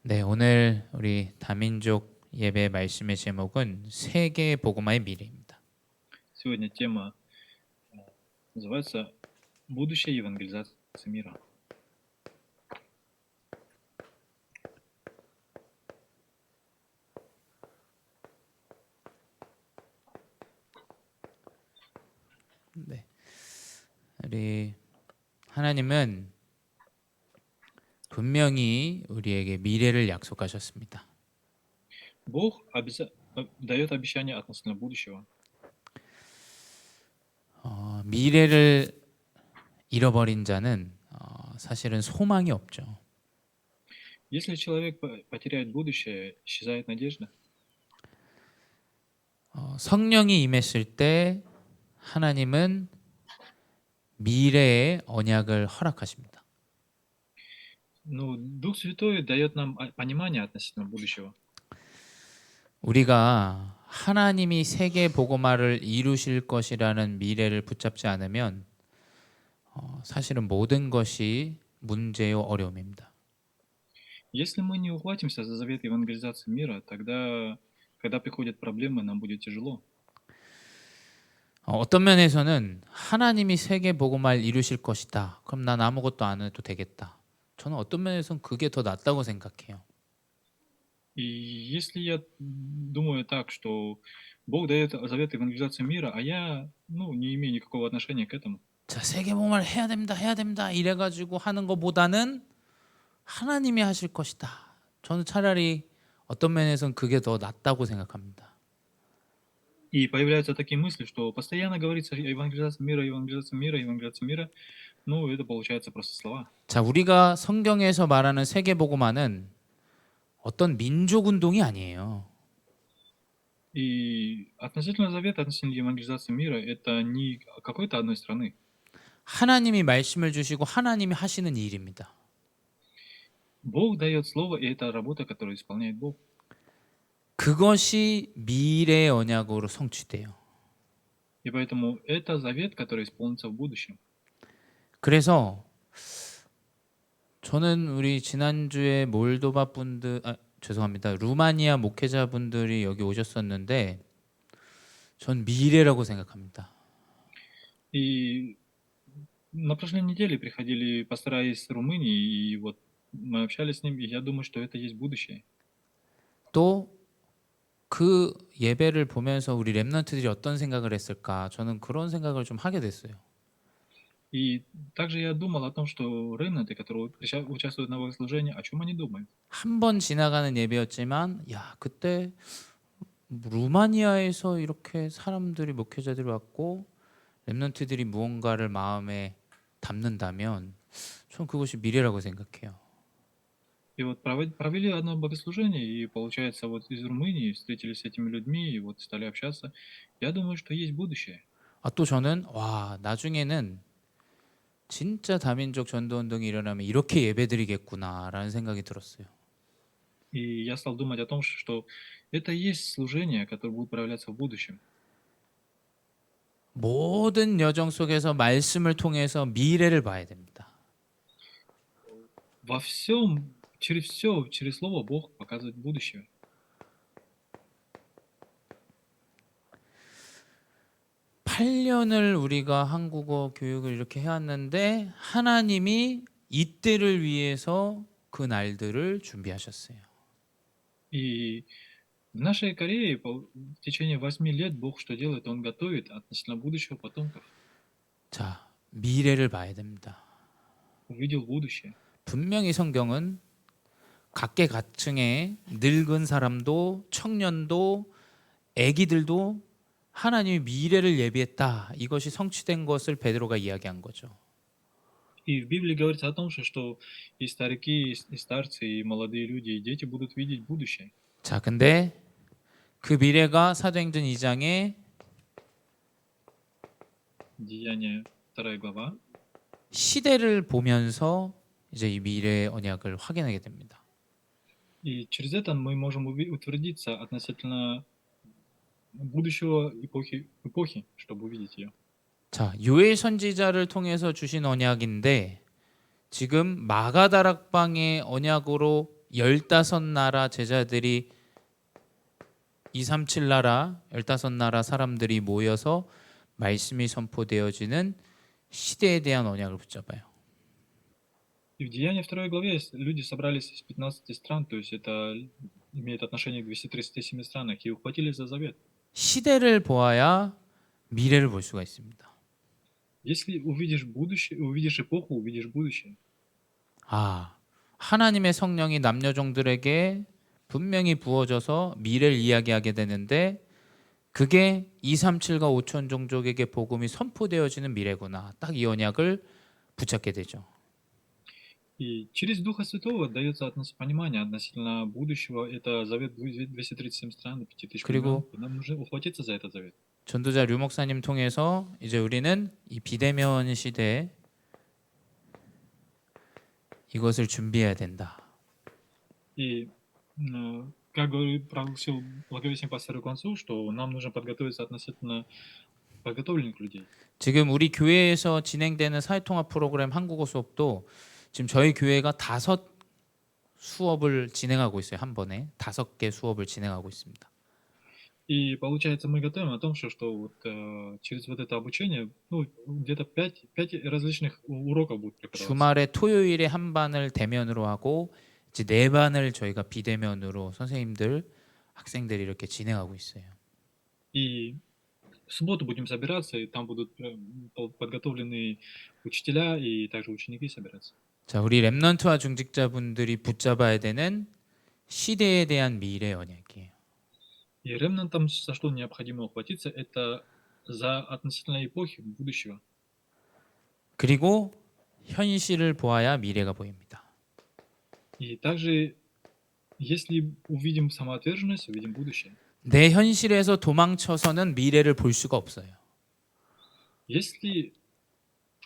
네, 오늘 우리 다민족 예배 말씀의 제목은 세계 복음화의 미래입니다. Сегодня тема называется «Будущее евангелизации мира». 네, 우리 하나님은 분명히 우리에게 미래를 약속하셨습니다. Бог дает обещание относительно будущего. 미래를 잃어버린 자는 사실은 소망이 없죠. Если человек потеряет будущее, исчезает надежда. 성령이 임했을 때 하나님은 미래의 언약을 허락하십니다. Но Дух Святой дает нам понимание относительно будущего. 우리가 하나님이 세계 복음화를 이루실 것이라는 미래를 붙잡지 않으면 사실은 모든 것이 문제요 어려움입니다. Если мы не ухватимся за завет евангелизации мира, тогда, когда приходят проблемы, нам будет тяжело. 어떤 면에서는 하나님이 세계 복음화를 이루실 것이다. 그럼 난 아무것도 안 해도 되겠다. 저는 어떤 면에서는 그게 더 낫다고 생각해요. И если я думаю так, что Бог дает завет евангелизации мира, а я не имею никакого отношения к этому, 자, 세계 복음화를 해야 됩니다. 이래가지고 하는 것보다는 하나님이 하실 것이다. 저는 차라리 어떤 면에서는 그게 더 낫다고 생각합니다. и появляются такие мысли, что постоянно говорится евангелизация мира, евангелизация мира, евангелизация мира, это получается просто слова. 자, 우리가 성경에서 말하는 세계 복음화는 어떤 민족 운동이 아니에요. И относительно завета, относительно евангелизации мира, это не какой-то одной страны. 하나님이 말씀을 주시고 하나님이 하시는 일입니다. Бог дает слово, и это работа, которую исполняет Бог. 그것이 미래의 언약으로 성취돼요. И поэтому это завет, который исполнится в будущем. 그래서 저는 우리 지난주에 몰도바 분들, 죄송합니다. 루마니아 목회자분들이 여기 오셨었는데 전 미래라고 생각합니다. И на прошлой неделе приходили пастора из Румынии, и вот мы общались с ним, и я думаю, что это есть будущее. 또 그 예배를 보면서 우리 렘넌트들이 어떤 생각을 했을까? 저는 그런 생각을 좀 하게 됐어요. И также я думал о том, что ремнанты, которые участвуют на богослужении, о чем они думают. 한 번 지나가는 예배였지만, 야, 그때 루마니아에서 이렇게 사람들이 목회자들이 왔고 렘넌트들이 무언가를 마음에 담는다면 전 그것이 미래라고 생각해요. И вот провели одно богослужение, и получается, вот из Румынии встретились с этими людьми, и вот стали общаться. Я думаю, что есть будущее. 또 저는 나중에는 진짜 다민족 전도운동이 일어나면 이렇게 예배드리겠구나라는 생각이 들었어요. И я стал думать о том, что это и есть служение, которое будет проявляться в будущем. 모든 여정 속에서 말씀을 통해서 미래를 봐야 됩니다. Во всем, через все, через слово Бог показывает будущее. 8년을 우리가 한국어 교육을 이렇게 해왔는데 하나님이 이때를 위해서 그 날들을 준비하셨어요. И в нашей Корее в течение 8 лет Бог что делает? Он готовит относительно будущего потомков. 자, 미래를 봐야 됩니다. Увидел будущее. 분명히 성경은 각계각층의 늙은 사람도 청년도 아기들도 하나님이 미래를 예비했다. 이것이 성취된 것을 베드로가 이야기한 거죠. И в Библии говорится о том, что и старики, и старцы, и молодые люди, и дети будут видеть будущее. 자, 근데 그 미래가 사도행전 2장에 Деяние 2 глава. 시대를 보면서 이제 이 미래의 언약을 확인하게 됩니다. И через это мы можем утвердиться относительно будущего эпохи, чтобы увидеть ее. 자, 요엘 선지자를 통해서 주신 언약인데 지금 마가다락방의 언약으로 15나라 제자들이 237 나라 15나라 사람들이 모여서 말씀이 선포되어지는 시대에 대한 언약을 붙잡아요. И в Деянии 2 главе люди собрались из 15 стран, то есть это имеет отношение к 237 странах, и ухватились за завет. 시대를 보아야 미래를 볼 수가 있습니다. Если увидишь будущее, увидишь эпоху, увидишь будущее. 아, 하나님의 성령이 남녀 종들에게 분명히 부어져서 미래를 이야기하게 되는데 그게 237과 5천 종족에게 복음이 선포되어지는 미래구나. 딱 이 언약을 붙잡게 되죠. И через Духа Святого дается понимание относительно будущего. Это завет 237 стран и 5000 племен. 그리고 И нам нужно ухватиться за этот завет. 전도자 류 목사님 통해서 이제 우리는 이 비대면 시대에 이것을 준비해야 된다. И как прогласил благовестник пастора Концу, что нам нужно подготовиться относительно подготовленных людей. 지금 우리 교회에서 진행되는 사회통합 프로그램 한국어 수업도 지금 저희 교회가 5 수업을 진행하고 있어요. 한 번에 5개 수업을 진행하고 있습니다. И получается, мы готовим о том, что вот, через вот это обучение, ну, где-то 5 различных уроков будут преподаваться. 주말에 토요일에 한 반을 대면으로 하고 이제 4반을 저희가 비대면으로 선생님들, 학생들이 이렇게 진행하고 있어요. И в субботу будем собираться, и там будут подготовлены учителя и также ученики собираться. 자, 우리 렘넌트와 중직자분들이 붙잡아야 되는 시대에 대한 미래 언약이에요. И ремнантам за что необходимо ухватиться, это за относительно эпохи будущего. 그리고 현실을 보아야 미래가 보입니다. И также, если увидим самоотверженность, увидим будущее. 내 현실에서 도망쳐서는 미래를 볼 수가 없어요. Если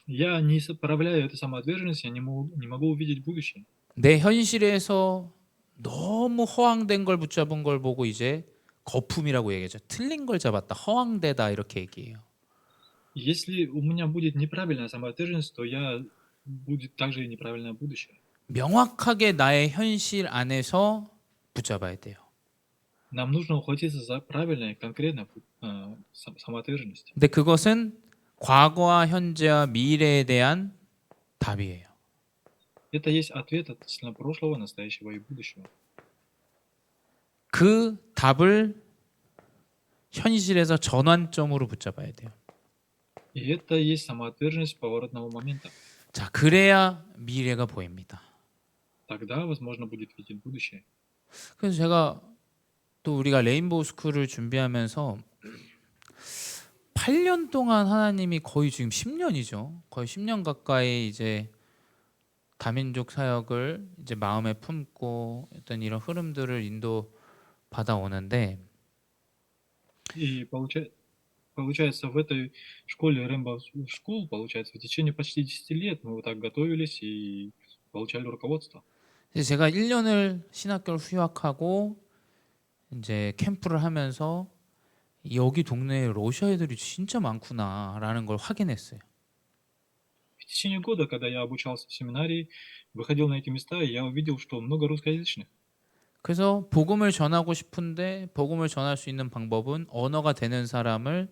я не проявляю эту самоотверженность, я не могу увидеть будущее. 내 현실에서 너무 허황된 걸 붙잡은 걸 보고 이제 거품이라고 얘기하죠. 틀린 걸 잡았다, 허황되다 이렇게 얘기해요. Если у меня будет неправильная самоотверженность, то будет также и неправильное будущее. 명확하게 나의 현실 안에서 붙잡아야 돼요. Нам нужно ухватиться за правильное, конкретное самоотверженность. 근데 그것은 과거와 현재와 미래에 대한 답이에요. Это есть ответ относительно прошлого, настоящего и будущего. 그 답을 현실에서 전환점으로 붙잡아야 돼요. И это есть самоотверженность поворотного момента. 자, 그래야 미래가 보입니다. Тогда, возможно, будет видеть будущее. 그래서 제가 또 우리가 레인보우 스쿨을 준비하면서 8년 동안 하나님이 거의 지금 10년이죠. 거의 10년 가까이 이제 다민족 사역을 이제 마음에 품고 어떤 이런 흐름들을 인도 받아오는데 И получается, в этой школе Rainbow School, получается, в течение почти 10 лет мы вот так готовились и получали руководство. 이제 제가 1년을 신학교를 휴학하고 이제 캠프를 하면서 여기 동네에 러시아 애들이 진짜 많구나라는 걸 확인했어요. В течение года, когда я обучался в семинарии, выходил на эти места, и я увидел, что много русскоязычных. 그래서 복음을 전하고 싶은데 복음을 전할 수 있는 방법은 언어가 되는 사람을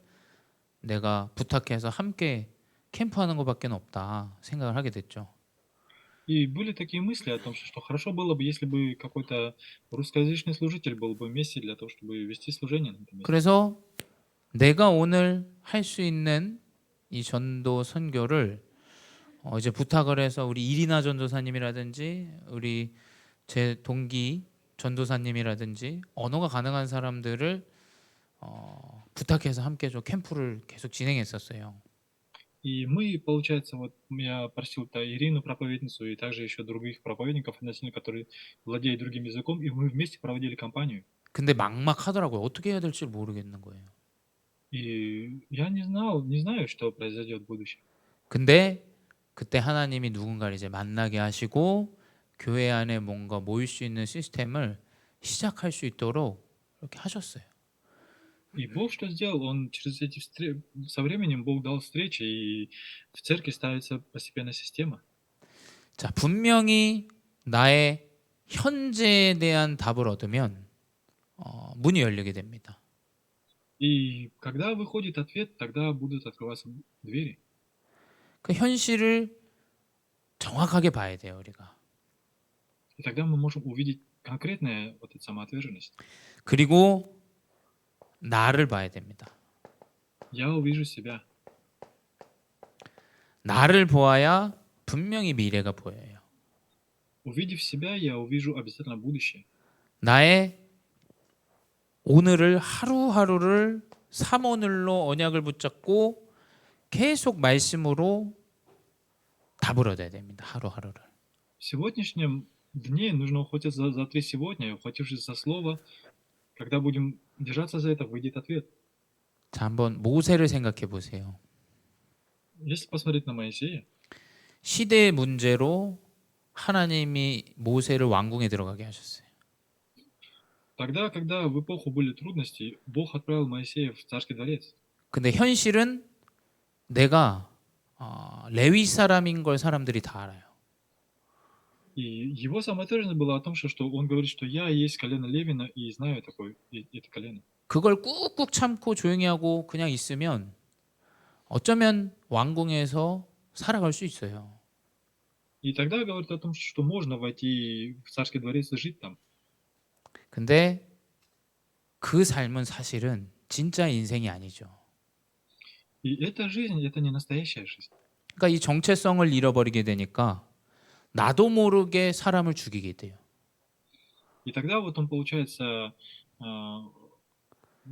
내가 부탁해서 함께 캠프하는 것밖에 없다 생각을 하게 됐죠. И были такие мысли о том, что хорошо было бы, если бы какой-то русскоязычный служитель был бы вместе для того, чтобы вести служение на этом месте. 그래서 내가 오늘 할 수 있는 이 전도 선교를 이제 부탁을 해서 우리 이리나 전도사님이라든지 우리 제 동기 전도사님이라든지 언어가 가능한 사람들을 부탁해서 함께 좀 캠프를 계속 진행했었어요. И мы, получается, вот я просил Ирину, проповедницу, и также еще других проповедников, которые владеют другим языком, и мы вместе проводили кампанию. 근데 막막하더라고요. 어떻게 해야 될지 모르겠는 거예요. И я не знаю, что произойдет в будущем. 근데 그때 하나님이 누군가를 이제 만나게 하시고 교회 안에 뭔가 모일 수 있는 시스템을 시작할 수 있도록 이렇게 하셨어요. И Бог что сделал? Он через эти со временем Бог дал встречи, и в церкви ставится постепенно система. 자, 분명히 나의 현재에 대한 답을 얻으면 문이 열리게 됩니다. И когда выходит ответ, тогда будут открываться двери. 그 현실을 정확하게 봐야 돼요, 우리가. И тогда мы можем увидеть конкретная вот эта самоотверженность. 그리고 나를 봐야 됩니다. Я увижу себя. 나를 보아야 분명히 미래가 보여요. Увидев себя, я увижу обязательно будущее. 나의 오늘을 하루하루를 삼오늘로 언약을 붙잡고 계속 말씀으로 답을 얻어야 됩니다. 하루하루를. В сегодняшнем дне нужно охотиться за ответ сегодня, ухватившись за слово. Когда будем держаться за это, выйдет ответ. 자, 한번 모세를 생각해 보세요. Если посмотреть на Моисея, 시대의 문제로 하나님이 모세를 왕궁에 들어가게 하셨어요. тогда, когда в эпоху были трудности, Бог отправил Моисея в царский дворец. 근데 현실은 내가 레위 사람인 걸 사람들이 다 알아요. И его самоотверженность была о том, что он говорит, что я есть колено Левина и знаю это колено. 그걸 꾹꾹 참고 조용히 하고 그냥 있으면 어쩌면 왕궁에서 살아갈 수 있어요. И тогда говорит о том, что можно войти в царский дворец и жить там. 근데 그 삶은 사실은 진짜 인생이 아니죠. И эта жизнь, это не настоящая жизнь. 그러니까 이 정체성을 잃어버리게 되니까 나도 모르게 사람을 죽이게 돼요. И тогда вот он, получается,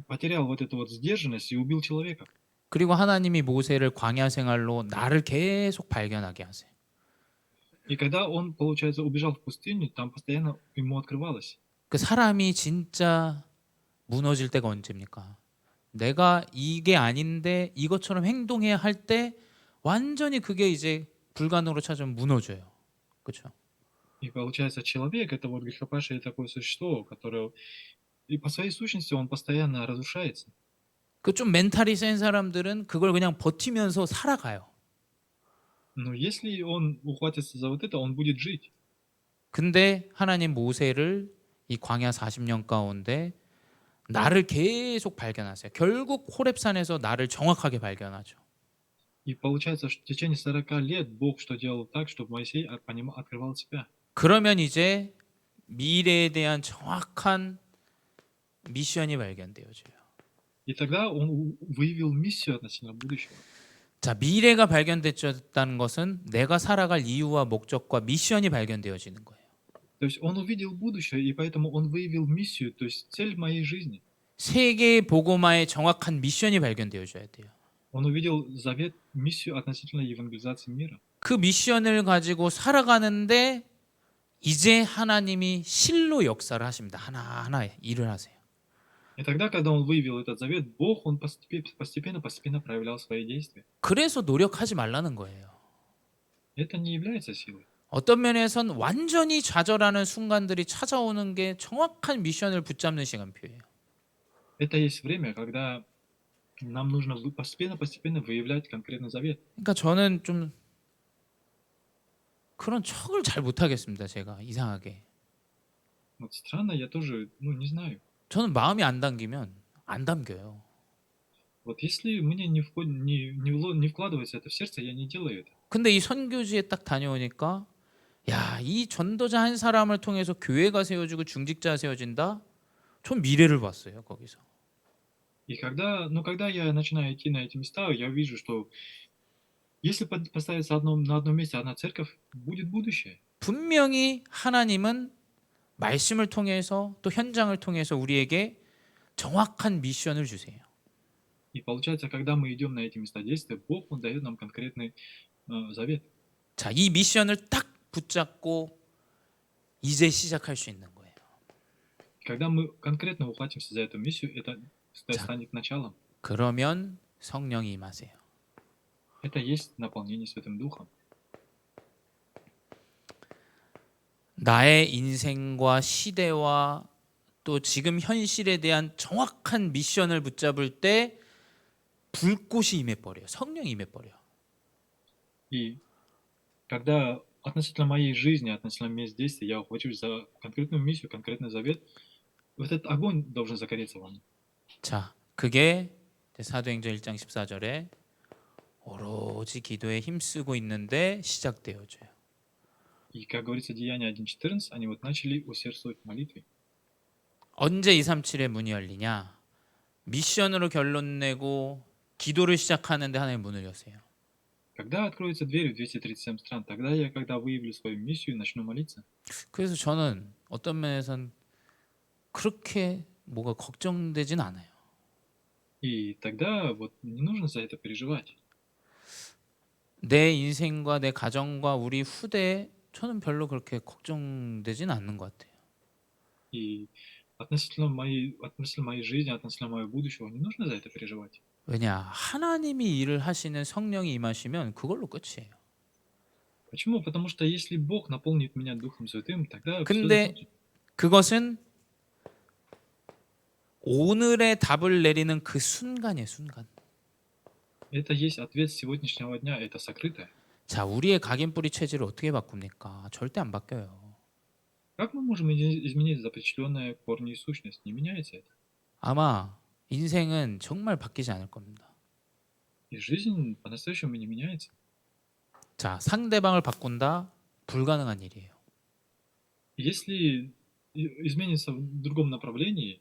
потерял вот эту вот сдержанность и убил человека. 그리고 하나님이 모세를 광야 생활로 나를 계속 발견하게 하세요. И когда он, получается, убежал в пустыню, там постоянно ему открывалось. 그 사람이 진짜 무너질 때가 언제입니까? 내가 이게 아닌데 이것처럼 행동해야 할 때 완전히 그게 이제 불가능으로 찾으면 무너져요. 그렇죠? И получается, человек это вот грехопадшее такое существо, которое и по своей сущности он постоянно разрушается. 그 좀 멘탈이 센 사람들은 그걸 그냥 버티면서 살아가요. Но если он ухватится за вот это, он будет жить. 근데 하나님 모세를 이 광야 40년 가운데 나를 계속 발견하세요. 결국 호렙산에서 나를 정확하게 발견하죠. И получается, что в течение 40 лет Бог что делал так, чтобы Моисей открывал себя. 그러면 이제 미래에 대한 정확한 미션이 발견되어져요. И тогда он выявил миссию относительно будущего. 자, 미래가 발견됐다는 것은 내가 살아갈 이유와 목적과 미션이 발견되어지는 거예요. То есть он увидел будущее, и поэтому он выявил миссию, то есть цель моей жизни. 세계 복음화의 정확한 미션이 발견되어져야 돼요. Он увидел завет, миссию относительно евангелизации мира. 그 미션을 가지고 살아가는데 이제 하나님이 실로 역사를 하십니다. 하나하나 일을 하세요. И тогда, когда он выявил этот завет, Бог, он постепенно проявлял свои действия. 그래서 노력하지 말라는 거예요. Это не является силой. 어떤 면에선 완전히 좌절하는 순간들이 찾아오는 게 정확한 미션을 붙잡는 시간표예요. Это есть время, когда нам нужно постепенно выявлять конкретный завет. 그러니까 저는 좀 그런 척을 잘 못하겠습니다. 제가 이상하게. Вот странно, я тоже, не знаю. 저는 마음이 안 담기면 안 담겨요. Вот если мне не вкладывается это в сердце, я не делаю это. 근데 이 선교지에 딱 다녀오니까 야, 이 전도자 한 사람을 통해서 교회가 세워지고 중직자가 세워진다? 전 미래를 봤어요, 거기서. И когда я начинаю идти на эти места, я вижу, что если поставиться на одном месте одна церковь, будет будущее. 분명히 하나님은 말씀을 통해서 또 현장을 통해서 우리에게 정확한 미션을 주세요. И получается, когда мы идем на эти места действия, Бог, Он дает нам конкретный завет. 자, 이 미션을 딱 붙잡고 이제 시작할 수 있는 거예요. Когда мы конкретно ухватимся за эту миссию, это 자. станет началом. 그러면 성령이 임하세요. Это есть наполнение Святым Духом. 나의 인생과 시대와 또 지금 현실에 대한 정확한 미션을 붙잡을 때 불꽃이 임해버려요. 성령이 임해버려요. И когда относительно моей жизни, относительно мест действия, я ухвачусь за конкретную миссию, конкретный завет, вот этот огонь должен загореться во мне. 자, 그게 이제 사도행전 1장 14절에 오로지 기도에 힘쓰고 있는데 시작되어져요. И, как говорится, Деяния 1.14, они вот начали усердствовать в молитве. 언제 237의 문이 열리냐? 미션으로 결론 내고 기도를 시작하는데 하나님 문을 여세요. Когда откроется дверь в 237 стран, тогда я, когда выявлю свою миссию, начну молиться. 그래서 저는 어떤 면에선 그렇게 뭐가 걱정되진 않아요. И тогда вот не нужно за это переживать. 내 인생과 내 가정과 우리 후대 저는 별로 그렇게 걱정되진 않는 것 같아요. И относительно моей жизни, относительно моего будущего, не нужно за это переживать. 왜냐? 하나님이 일을 하시는 성령이 임하시면 그걸로 끝이에요. Почему? Потому что если Бог наполнит меня Духом Святым, тогда все 근데 закончится. 그것은 오늘의 답을 내리는 그 순간이에요, 순간. Это есть ответ сегодняшнего дня, это сокрытое. 자, 우리의 각인뿌리 체질을 어떻게 바꿉니까? 절대 안 바뀌어요. Как мы можем изменить запечатленные корни и сущность? Не меняется это. 아마 인생은 정말 바뀌지 않을 겁니다. И жизнь по-настоящему не меняется. 자, 상대방을 바꾼다? 불가능한 일이에요. Если изменится в другом направлении,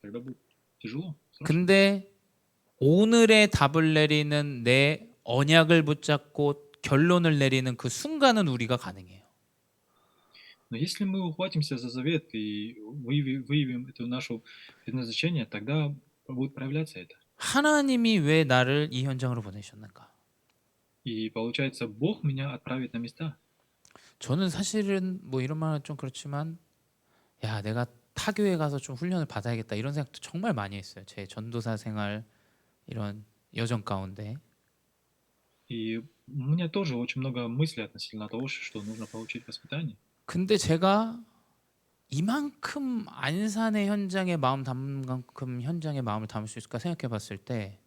тогда будет тяжело. сложно. 근데 오늘의 답을 내리는 내 언약을 붙잡고 결론을 내리는 그 순간은 우리가 가능해요. Но если мы ухватимся за завет и выявим это наше предназначение, тогда будет проявляться это. 하나님이 왜 나를 이 현장으로 보내셨는가? И получается, Бог меня отправит на места. 저는 사실은 뭐 이런 말은 좀 그렇지만 야, 내가 타교에 가서 좀 훈련을 받아야겠다 이런 생각도 정말 많이 했어요. 제 전도사 생활 이런 여정 가운데. И у меня тоже очень много мыслей относительно того, что нужно получить воспитание. 근데 제가 이만큼 안산의 현장에 마음 담을 만큼 현장에 마음을 담을 수 있을까 생각해 봤을 때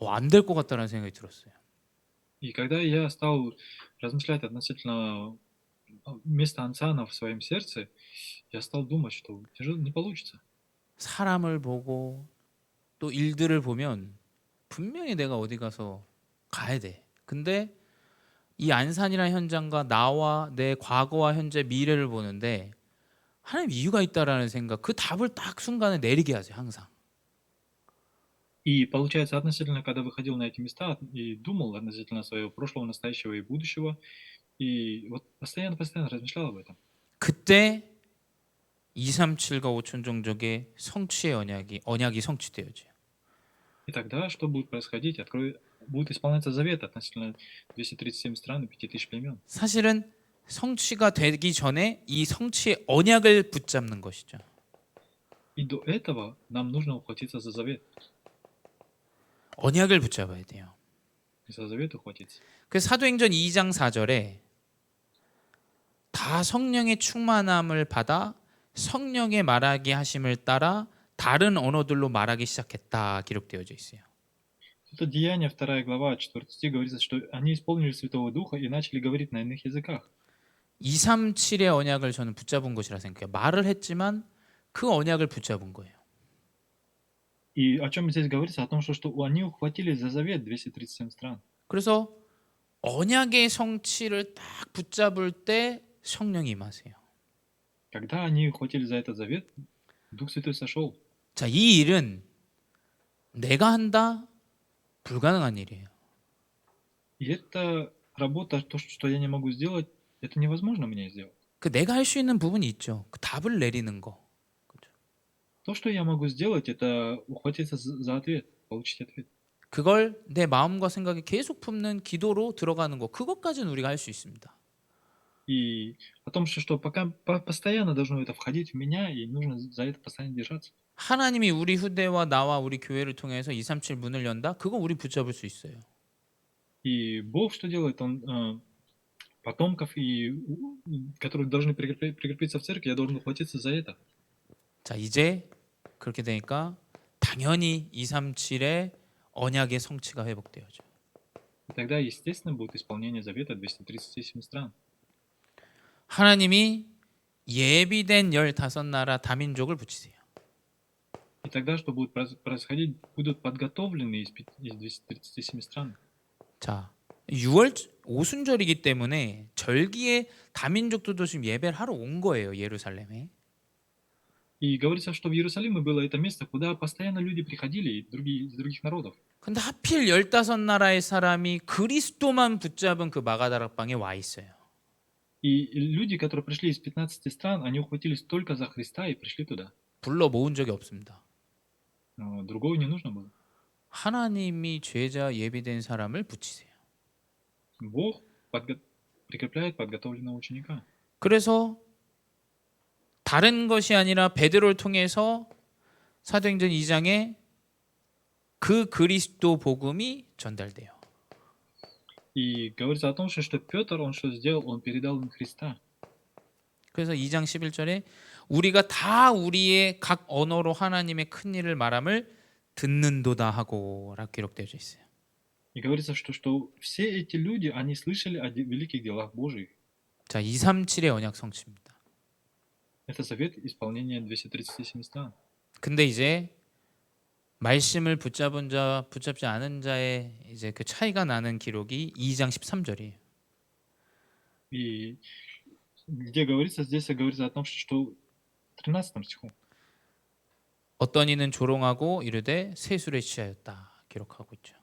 안 될 것 같다는 생각이 들었어요. И когда я стал размышлять относительно места Ансана в своем сердце, я стал думать, что тяжело не получится. 사람을 보고 또 일들을 보면 분명히 내가 어디 가서 가야 돼. 근데 이 안산이라는 현장과 나와 내 과거와 현재 미래를 보는데 하나님 이유가 있다라는 생각, 그 답을 딱 순간에 내리게 하죠, 항상. И получается, относительно, когда выходил на эти места и думал относительно своего прошлого, настоящего и будущего, и вот постоянно размышлял об этом. 그때 237과 5천 종족의 성취의 언약이 성취되어져요. И тогда что будет происходить? Будет исполняться завет относительно 237 стран и 5000 племен. 사실은 성취가 되기 전에 이 성취의 언약을 붙잡는 것이죠. И до этого нам нужно ухватиться за завет. 언약을 붙잡아야 돼요. За завет ухватиться. 그래서 사도행전 2장 4절에 다 성령의 충만함을 받아 성령의 말하게 하심을 따라 다른 언어들로 말하기 시작했다 기록되어져 있어요. Это Деяния, 2 глава, 4 стих говорится, что они исполнили Святого Духа и начали говорить на иных языках. 237의 언약을 저는 붙잡은 것이라 생각해요. 말을 했지만 그 언약을 붙잡은 거예요. И о чем здесь говорится? О том, что они ухватились за завет 237 стран. 그래서 언약의 성취를 딱 붙잡을 때 성령이 임하세요. Когда они ухватились за этот завет, Дух Святой сошел. 자, 이 일은 내가 한다? 불가능한 일이에요. И эта работа, то, что я не могу сделать, это невозможно мне сделать. 그 내가 할 수 있는 부분이 있죠. 그 답을 내리는 거. 그죠? То, что я могу сделать, это ухватиться за ответ, получить ответ. 그걸 내 마음과 생각에 계속 품는 기도로 들어가는 거. 그것까지는 우리가 할 수 있습니다. И о том, что пока постоянно должно это входить в меня, и нужно за это постоянно держаться. 하나님이 우리 후대와 나와 우리 교회를 통해서 237 문을 연다? 그거 우리 붙잡을 수 있어요. И Бог что делает? Он потомков, которые должны прикрепиться в церкви, я должен ухватиться за это. 자, 이제 그렇게 되니까 당연히 237의 언약의 성취가 회복되어져. И тогда, естественно, будет исполнение завета 237 стран. 하나님이 예비된 15나라 다민족을 붙이세요. И тогда что будет происходить? Будут подготовлены из 237 стран. 자, 6월 오순절이기 때문에 절기에 다민족들도 지금 예배를 하러 온 거예요, 예루살렘에. И говорится, что в Иерусалиме было это место, куда постоянно люди приходили из других народов. 근데 하필 15나라의 사람이 그리스도만 붙잡은 그 마가다락방에 와 있어요. И люди, которые пришли из 15 стран, они ухватились только за Христа и пришли туда. 불러 모은 적이 없습니다. Другого не нужно было. 하나님이 죄자 예비된 사람을 붙이세요. Бог прикрепляет подготовленного ученика. 그래서 다른 것이 아니라 베드로를 통해서 사도행전 2장에 그 그리스도 복음이 전달돼요. И говорится о том, что Петр, он что сделал? Он передал им Христа. 그래서 2장 11절에 우리가 다 우리의 각 언어로 하나님의 큰 일을 말함을 듣는도다 하고라고 기록되어 있어요. И говорится, что все эти люди, они слышали о великих делах Божьих. 자, 237의 언약 성취입니다. Это завет исполнения 237 стран. 근데 이제 말씀을 붙잡은 자, 붙잡지 않은 자의 이제 그 차이가 나는 기록이 2장 13절이에요. И где говорится, здесь говорится о том, что 13 стиху. 어떤 이는 조롱하고 이르되 세술에 취하였다 기록하고 있죠.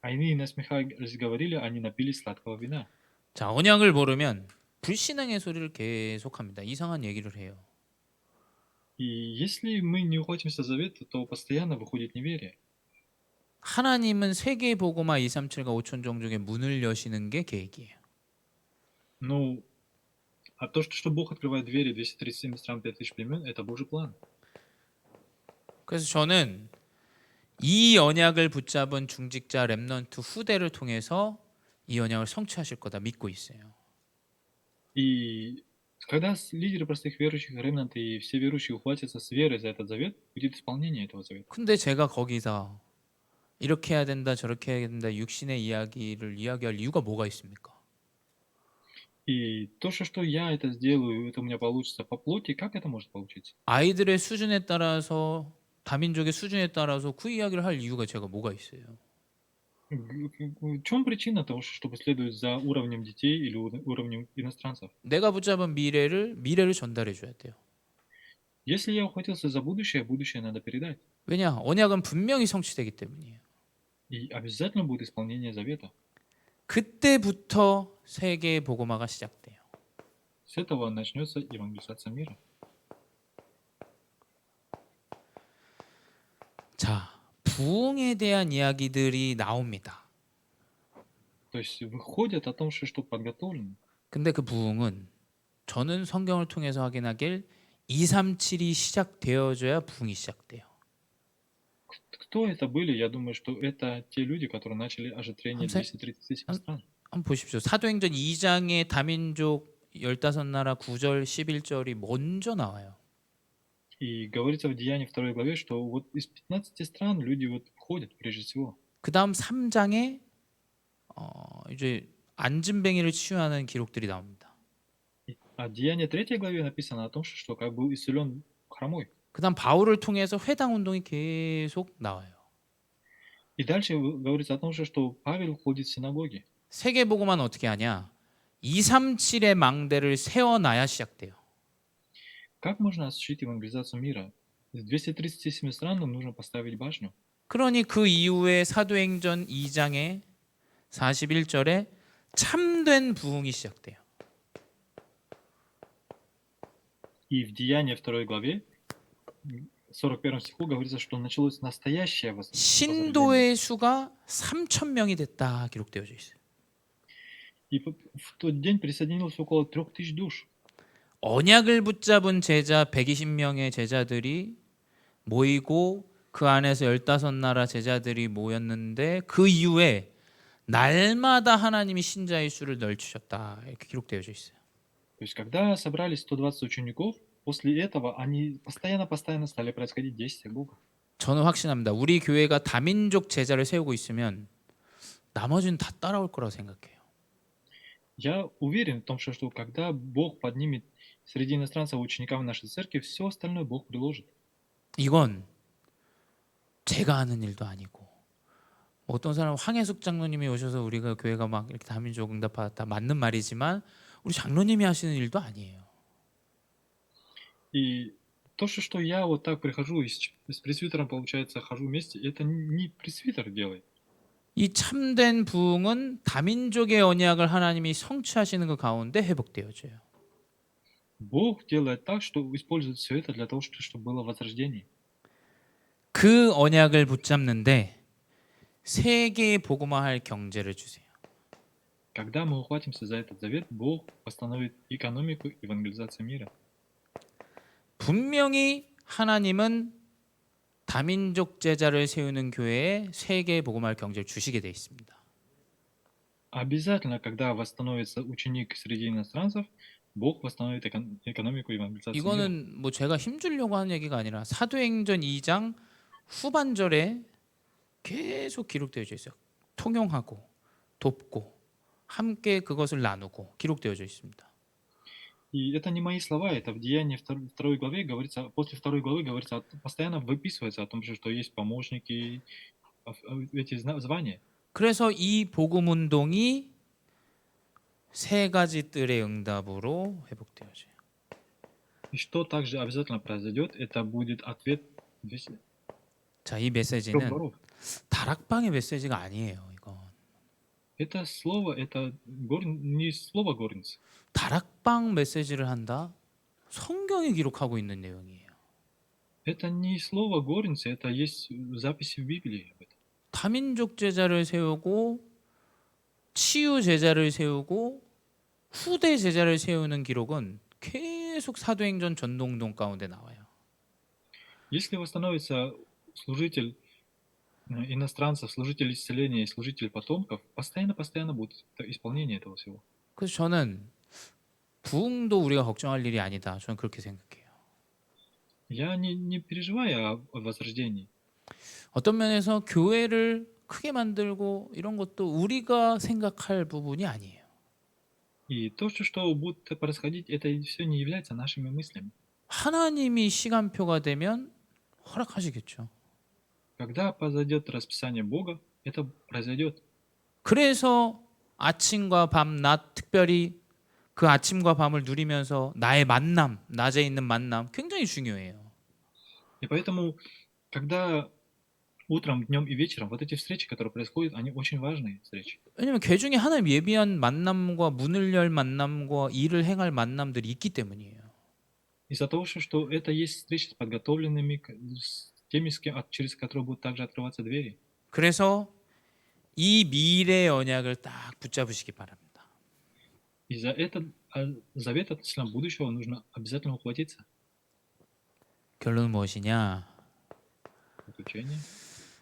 А иные насмехаясь говорили, они напились сладкого вина. 자, 언약을 모르면 불신앙의 소리를 계속합니다. 이상한 얘기를 해요. И если мы не ухватимся завета, то постоянно выходит неверие. 하나님은 세계 보고마 237과 5천 종 중에 문을 여시는 게 계획이에요. Ну, а то, что Бог открывает двери 237 стран, 5000 племен, это Божий план. 그래서 저는 이 언약을 붙잡은 중직자 렘넌트 후대를 통해서 이 언약을 성취하실 거다 믿고 있어요. И когда лидеры простых верующих, ремнанты и все верующие ухватятся с верой за этот завет, будет исполнение этого завета. 근데 제가 거기서 이렇게 해야 된다 저렇게 해야 된다 육신의 이야기를 이야기할 이유가 뭐가 있습니까? И то, что я это сделаю, это у меня получится по плоти, как это может получиться? 아이들의 수준에 따라서 다민족의 수준에 따라서 그 이야기를 할 이유가 제가 뭐가 있어요? В чем причина того, чтобы следовать за уровнем детей или уровнем иностранцев? 내가 붙잡은 미래를 전달해 줘야 돼요. Если я ухватился за будущее, будущее надо передать. 왜냐? 언약은 분명히 성취되기 때문이에요. И обязательно будет исполнение завета. 그때부터 세계 복음화가 시작돼요. С этого начнется евангелизация мира. 자, 부흥에 대한 이야기들이 나옵니다. То есть выходит о том, что подготовлено. 근데 그 부흥은 저는 성경을 통해서 확인하길 237이 시작되어져야 부흥이 시작돼요. Кто это были? Я думаю, что это те люди, которые начали оживление 237 стран. 한번 보십시오. 사도행전 2장의 다민족 15나라 9절 11절이 먼저 나와요. И говорится в Деянии 2 главе, что вот из 15 стран люди вот входят прежде всего. 그 다음 3장에 이제 안진뱅이를 치유하는 기록들이 나옵니다. А Деяние 3 главе написано о том, что как был исцелен хромой. 그 다음 바울을 통해서 회당 운동이 계속 나와요. И дальше говорится о том, что Павел входит в синагоги. 세계보고만 어떻게 하냐? 237의 망대를 세워놔야 시작돼요. Как можно осуществить евангелизацию мира? Из 237 стран нам нужно поставить башню. 그러니 그 이후에 사도행전 2장의 41절에 참된 부흥이 시작돼요. И в Деянии 2 главе, 41 стиху говорится, что началось настоящее возрождение. 신도의 수가 3,000명이 됐다 기록되어져 있어요. И в тот день присоединилось около 3000 душ. 언약을 붙잡은 제자 120명의 제자들이 모이고 그 안에서 15나라 제자들이 모였는데 그 이후에 날마다 하나님이 신자의 수를 넓히셨다 이렇게 기록되어져 있어요. То есть, когда собрались 120 учеников, после этого они постоянно стали происходить действия Бога. 저는 확신합니다. 우리 교회가 다민족 제자를 세우고 있으면 나머지는 다 따라올 거라고 생각해요. Я уверен в том, что когда Бог поднимет среди иностранцев учеников нашей церкви, все остальное Бог приложит. 이건 제가 하는 일도 아니고 어떤 사람은 황혜숙 장로님이 오셔서 우리가 교회가 막 이렇게 다민족 응답받았다 맞는 말이지만 우리 장로님이 하시는 일도 아니에요. И то, что я вот так прихожу и с пресвитером, получается, хожу вместе, это не пресвитер делает. 이 참된 부흥은 다민족의 언약을 하나님이 성취하시는 그 가운데 회복되어져요. Бог делает так, что использует все это для того, чтобы было возрождение. 그 언약을 붙잡는데 세계에 복음화할 경제를 주세요. Когда мы ухватимся за этот завет, Бог восстановит экономику и евангелизацию мира. 분명히 하나님은 다민족 제자를 세우는 교회에 세계에 복음화할 경제를 주시게 돼 있습니다. Обязательно, когда восстановится ученик среди иностранцев, Бог восстановит экономику и евангелизацию мира. 이거는 뭐 제가 힘주려고 하는 얘기가 아니라 사도행전 2장 후반절에 계속 기록되어져 있어요. 통용하고 돕고 함께 그것을 나누고 기록되어져 있습니다. И это не мои слова, это в Деянии второй главе говорится, после второй главы говорится, постоянно выписывается о том, что есть помощники, эти звания. 그래서 이 복음 운동이 세 가지 뜰의 응답으로 회복되어져요. И что также обязательно произойдет, это будет ответ 자, 이 трех 메시지는 дворов. 다락방의 메시지가 아니에요. 이건 Это слово, это не слово горницы. 다락방 메시지를 한다. 성경에 기록하고 있는 내용이에요. Это не слово горницы, это есть записи в Библии об этом. 다민족 제자를 세우고 치유 제자를 세우고 후대 제자를 세우는 기록은 계속 사도행전 전도운동 가운데 나와요. Если восстановится служитель иностранцев, служитель исцеления и служитель потомков, постоянно будет исполнение этого всего. 그래서 저는 부흥도 우리가 걱정할 일이 아니다. 저는 그렇게 생각해요. Я не переживаю о возрождении. 어떤 면에서 교회를 크게 만들고 이런 것도 우리가 생각할 부분이 아니에요. И то, что будет происходить, это все не является нашими мыслями. 하나님이 시간표가 되면 허락하시겠죠. Когда произойдет расписание Бога, это произойдет. 그래서 아침과 밤, 낮 특별히 그 아침과 밤을 누리면서 나의 만남, 낮에 있는 만남 굉장히 중요해요. И поэтому, когда утром, днем и вечером вот эти встречи, которые происходят, они очень важные встречи. 왜냐하면 개 중에 하나님 예비한 만남과 문을 열 만남과 일을 행할 만남들이 있기 때문이에요. Из-за того, что это есть встречи с подготовленными, с теми, через которые будут также открываться двери. 그래서 이 미래 언약을 딱 붙잡으시기 바랍니다. И за этот завет относительно будущего нужно обязательно ухватиться. 결론은 무엇이냐? Заключение.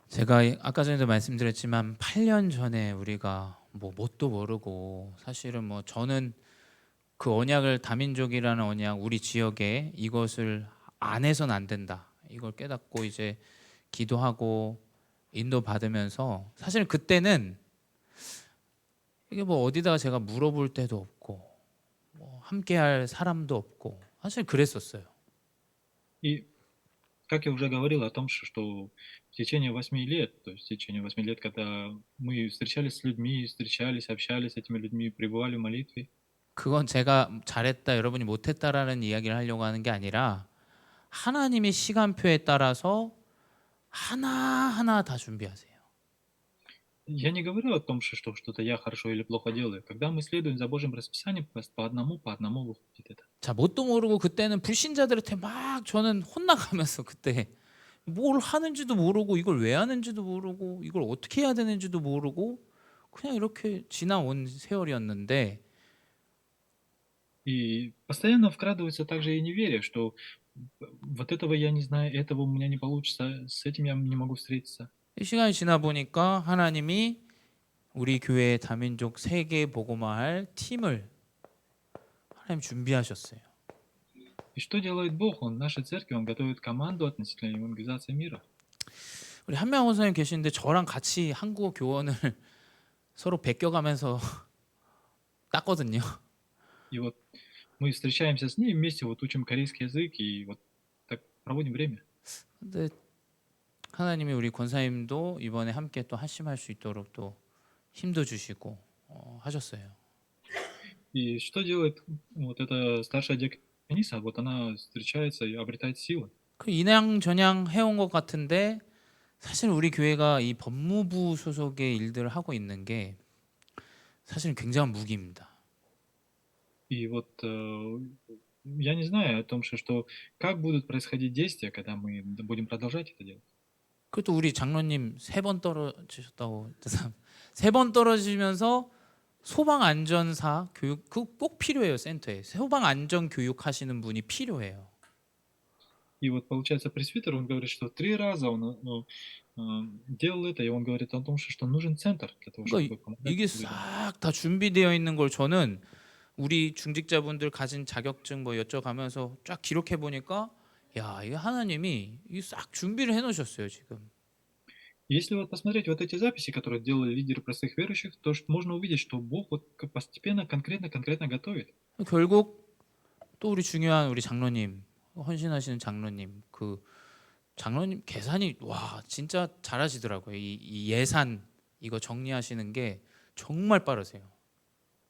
제가 아까 전에도 말씀드렸지만 8년 전에 우리가 뭐 뭣도 모르고 사실은 뭐 저는 그 언약을 다민족이라는 언약 우리 지역에 이것을 안 해선 안 된다. 이걸 깨닫고 이제 기도하고 인도 받으면서 사실 그때는 이게 뭐 어디다가 제가 물어볼 데도 없고 뭐 함께할 사람도 없고 사실 그랬었어요. И как я уже говорил о том, что в течение 8 лет, то есть в течение 8 лет, когда мы встречались с людьми, общались с этими людьми, пребывали в молитве, 그건 제가 잘했다 여러분이 못했다라는 이야기를 하려고 하는 게 아니라 하나님의 시간표에 따라서 하나하나 다 준비하세요. я не говорю о том, что что-то я хорошо или плохо делаю. Когда мы следуем за Божьим расписанием, по одному выходит это. 자, 뭣도 모르고 그때는 불신자들한테 막 저는 혼나가면서 그때 뭘 하는지도 모르고 이걸 왜 하는지도 모르고 이걸 어떻게 해야 되는지도 모르고 그냥 이렇게 지나온 세월이었는데 И постоянно вкрадывается также и неверие, что вот этого я не знаю, этого у меня не получится, с этим я не могу встретиться. 이 시간이 지나 보니까 하나님이 우리 교회 다민족 세계 복음화할 팀을 하나님 준비하셨어요. И что делает Бог? Он в нашей церкви, Он готовит команду относительно евангелизации мира. 우리 한명호 선생님 계시는데 저랑 같이 한국어 교원을 서로 베껴가면서 땄거든요. И вот мы встречаемся с ней, вместе вот учим корейский язык и вот так проводим время. 근데 하나님이 우리 권사님도 이번에 함께 또 합심할 수 있도록 또 힘도 주시고 하셨어요. И что делает вот эта старшая диакониса? Вот она встречается и обретает силы. 그 인양전양 해온 것 같은데 사실 우리 교회가 이 법무부 소속의 일들을 하고 있는 게 사실은 굉장한 무기입니다. И вот я не знаю о том, что как будут происходить действия, когда мы будем продолжать это делать. 그것도 우리 장로님 3번 떨어지셨다고 3번 떨어지면서 소방 안전사 교육 그 꼭 필요해요. 센터에 소방 안전 교육 하시는 분이 필요해요. И вот получается пресвитер, он говорит, что 3 раза он делал это, и он говорит о том, что нужен центр для того, 그러니까 чтобы помогать 이게 людям. 싹 다 준비되어 있는 걸 저는 우리 중직자분들 가진 자격증 뭐 여쭤가면서 쫙 기록해 보니까 야, 이게 하나님이 이 싹 준비를 해 놓으셨어요, 지금. Если вот посмотреть вот эти записи, которые делали лидеры простых верующих, то можно увидеть, что Бог вот постепенно, конкретно готовит. 결국 또 우리 중요한 우리 장로님, 헌신하시는 장로님, 그 장로님 계산이 와, 진짜 잘하시더라고요. 이 예산 이거 정리하시는 게 정말 빠르세요.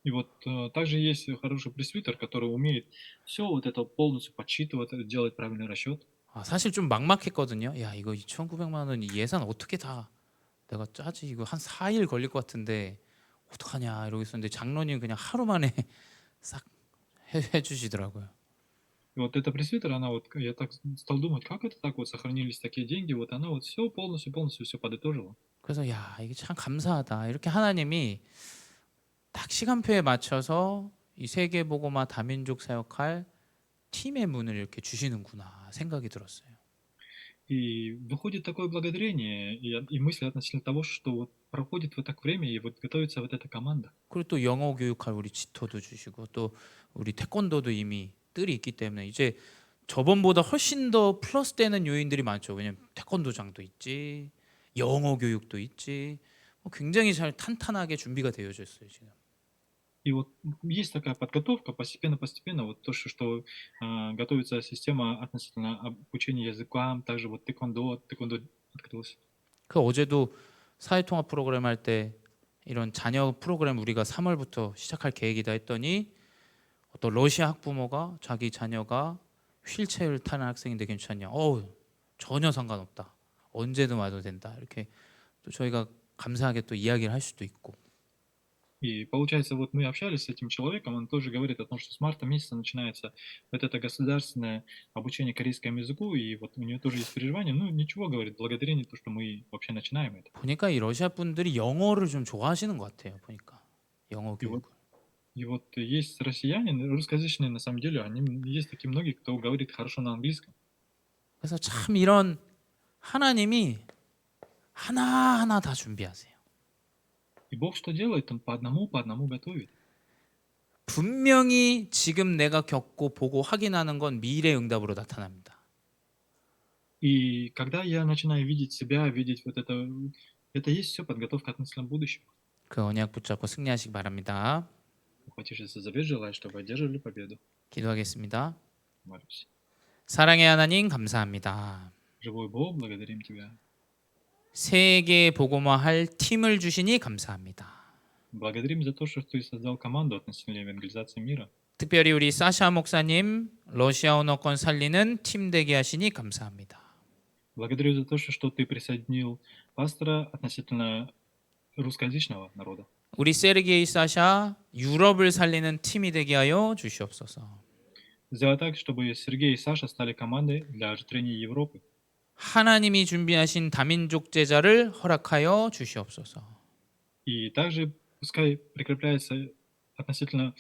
И вот также есть хороший пресвитер, который умеет все вот это полностью подсчитывать, делать правильный расчет. 사실 좀 막막했거든요. 야, 이거 2,900만 원 이 예산 어떻게 다 내가 짜지? 이거 한 4일 걸릴 것 같은데 어떡하냐 이러고 있었는데 장로님 그냥 하루 만에 싹 해주시더라고요. И вот эта пресвитер, она вот, я так стал думать, как это так вот сохранились такие деньги, вот она вот все полностью все подытожила. 그래서 야, 이게 참 감사하다. 이렇게 하나님이 딱 시간표에 맞춰서 이 세계보고마 다민족 사역할 팀의 문을 이렇게 주시는구나 생각이 들었어요. И выходит такое благодарение и мысли относительно того, что вот проходит вот так время, и вот готовится вот эта команда. 그리고 또 영어 교육할 우리 지토도 주시고 또 우리 태권도도 이미 뜰이 있기 때문에 이제 저번보다 훨씬 더 플러스되는 요인들이 많죠. 왜냐면 태권도장도 있지, 영어 교육도 있지, 굉장히 잘 탄탄하게 준비가 되어져 있어요 지금. И вот есть такая подготовка постепенно, вот то, что готовится система относительно обучения языкам, также вот тэквондо открылось. 그 어제도 사회통합 프로그램 할 때 이런 자녀 프로그램 우리가 3월부터 시작할 계획이다 했더니 어떤 러시아 학부모가 자기 자녀가 휠체어를 타는 학생인데 괜찮냐? 전혀 상관없다. 언제든 와도 된다. 이렇게 또 저희가 감사하게 또 이야기를 할 수도 있고. И получается, вот мы общались с этим человеком, он тоже говорит о том, что с марта месяца начинается вот это государственное обучение корейскому языку, и вот у него тоже есть переживания. Ну, ничего, говорит, благодарение то, что мы вообще начинаем это. 보니까 이 러시아 분들이 영어를 좀 좋아하시는 것 같아요. 보니까 영어 И вот, 교육을. и вот есть россияне, русскоязычные, на самом деле, есть такие многие, кто говорит хорошо на английском. 그래서 참 이런 하나님이 하나하나 다 준비하세요. И Бог что делает? Он по одному готовит. 분명히 지금 내가 겪고 보고 확인하는 건 미래 응답으로 나타납니다. И когда я начинаю видеть себя, видеть вот это есть все подготовка относительно будущего. 그 언약 붙잡고 승리하시기 바랍니다. Ухватившись за завет, желаю, чтобы одержали победу. 기도하겠습니다. Молюсь. 사랑의 하나님 감사합니다. Живой Бог, благодарим Тебя. 세계 복음화할 팀을 주시니 감사합니다. Благодарим за то, что Ты создал команду относительно евангелизации мира. 특별히 우리 사샤 목사님 러시아 언어권 살리는 팀 되게 하시니 감사합니다. Благодарю за то, что Ты присоединил пастора относительно русскоязычного народа. 우리 세르게이 사샤 유럽을 살리는 팀이 되게 하여 주시옵소서. Сделай так, чтобы Сергей и Саша стали командой для оживления Европы. 하나님이 준비하신 다민족 제자를 허락하여 주시옵소서. И также пускай прикрепляется относительно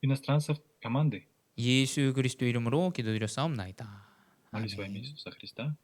иностранцев команды. 예수 그리스도 이름으로 기도드렸사옵나이다. Молюсь во имя 아멘. Иисуса Христа.